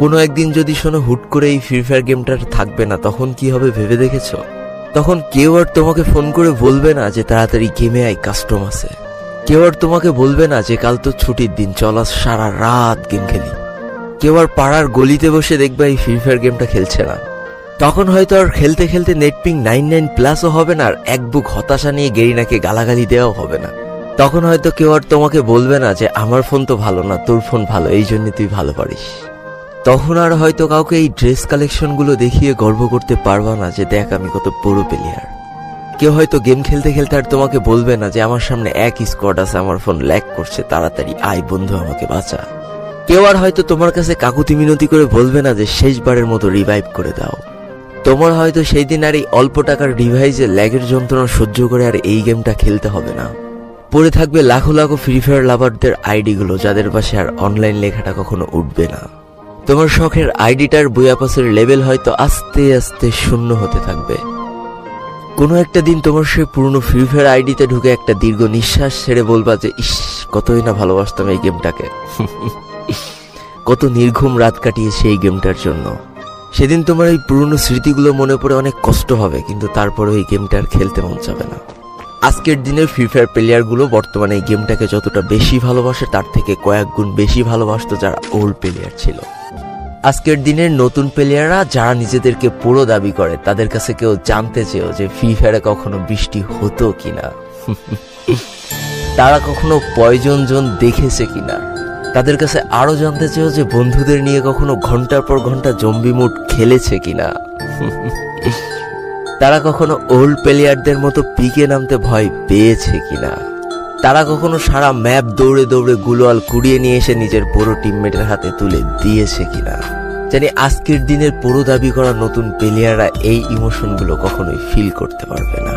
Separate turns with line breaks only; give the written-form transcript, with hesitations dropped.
কোনো একদিন যদি শোনো হুট করে এই ফ্রি ফায়ার গেমটা থাকবে না, তখন কি হবে ভেবে দেখেছো? তখন কেউ আর তোমাকে ফোন করে বলবে না যে তাড়াতাড়ি গেমে আয়, কাস্টম আছে। কেউ আর তোমাকে বলবে না যে কাল তো ছুটির দিন, চল আজ সারা রাত গেম খেলি। কেউ আর পাড়ার গলিতে বসে দেখবে এই ফ্রি ফায়ার গেমটা খেলছে না। তখন হয়তো আর খেলতে খেলতে নেটপিং 99+ হবে না, আর এক বুক হতাশা নিয়ে গেরিনাকে গালাগালি দেওয়াও হবে না। তখন হয়তো কেউ আর তোমাকে বলবে না যে আমার ফোন তো ভালো না, তোর ফোন ভালো, এই জন্য তুই ভালো পারিস। তখন আর হয়তো কাউকে এই ড্রেস কালেকশনগুলো দেখিয়ে গর্ব করতে পারবা না যে দেখ আমি কত বড় প্লেয়ার। কেউ হয়তো গেম খেলতে খেলতে আর তোমাকে বলবে না যে আমার সামনে এক স্কোয়াড আছে, আমার ফোন ল্যাগ করছে, তাড়াতাড়ি আয় বন্ধু আমাকে বাঁচা। কেউ আর হয়তো তোমার কাছে কাকুতি মিনতি করে বলবে না যে শেষবারের মতো রিভাইভ করে দাও। তোমার হয়তো সেই দিন আর এই অল্প টাকার ডিভাইসে ল্যাগের যন্ত্রণা সহ্য করে আর এই গেমটা খেলতে হবে না। পড়ে থাকবে লাখো লাখো ফ্রি ফায়ার লাভারদের আইডিগুলো, যাদের পাশে আর অনলাইন লেখাটা কখনো উঠবে না। তোমার শখের আইডিটার বইয়াপাসের লেভেল হয়তো আস্তে আস্তে শূন্য হতে থাকবে। কোনো একটা দিন তোমার সেই পুরনো ফ্রি ফায়ার আইডিতে ঢুকে একটা দীর্ঘ নিঃশ্বাস ছেড়ে বলবা যে ইস, কতই না ভালোবাসতাম এই গেমটাকে। কত নির্ঘুম রাত কাটিয়েছে এই গেমটার জন্য। সেদিন তোমার এই পুরনো স্মৃতিগুলো মনে পড়ে অনেক কষ্ট হবে, কিন্তু তারপরে এই গেমটা আর খেলতে মন যাবে না। আজকের দিনের ফ্রি ফায়ার প্লেয়ারগুলো বর্তমানে এই গেমটাকে যতটা বেশি ভালোবাসে তার থেকে কয়েক গুণ বেশি ভালোবাসতো যারা ওল্ড প্লেয়ার ছিল। আজকের দিনের নতুন প্লেয়াররা যারা নিজেদেরকে পুরো দাবি করে, তাদের কাছে কেউ জানতে চেয়েও যে ফ্রি ফায়ারে কখনো বৃষ্টি হতো কিনা, তারা কখনো পয়জন জোন দেখেছে কিনা, তাদের কাছে আরো জানতে চেয়েও যে বন্ধুদের নিয়ে কখনো ঘন্টার পর ঘন্টা জম্বি মুড খেলেছে কিনা, তারা কখনো ওল্ড প্লেয়ারদের মতো পিকে নামতে ভয় পেয়েছে কিনা, তারা কখনো সারা ম্যাপ দৌড়ে দৌড়ে গুলোয়াল কুড়িয়ে নিয়ে এসে নিজের পুরো টিমমেটের হাতে তুলে দিয়েছে কিনা। জানি আজকের দিনের পুরো দাবি করা নতুন প্লেয়াররা এই ইমোশনগুলো কখনোই ফিল করতে পারবে না।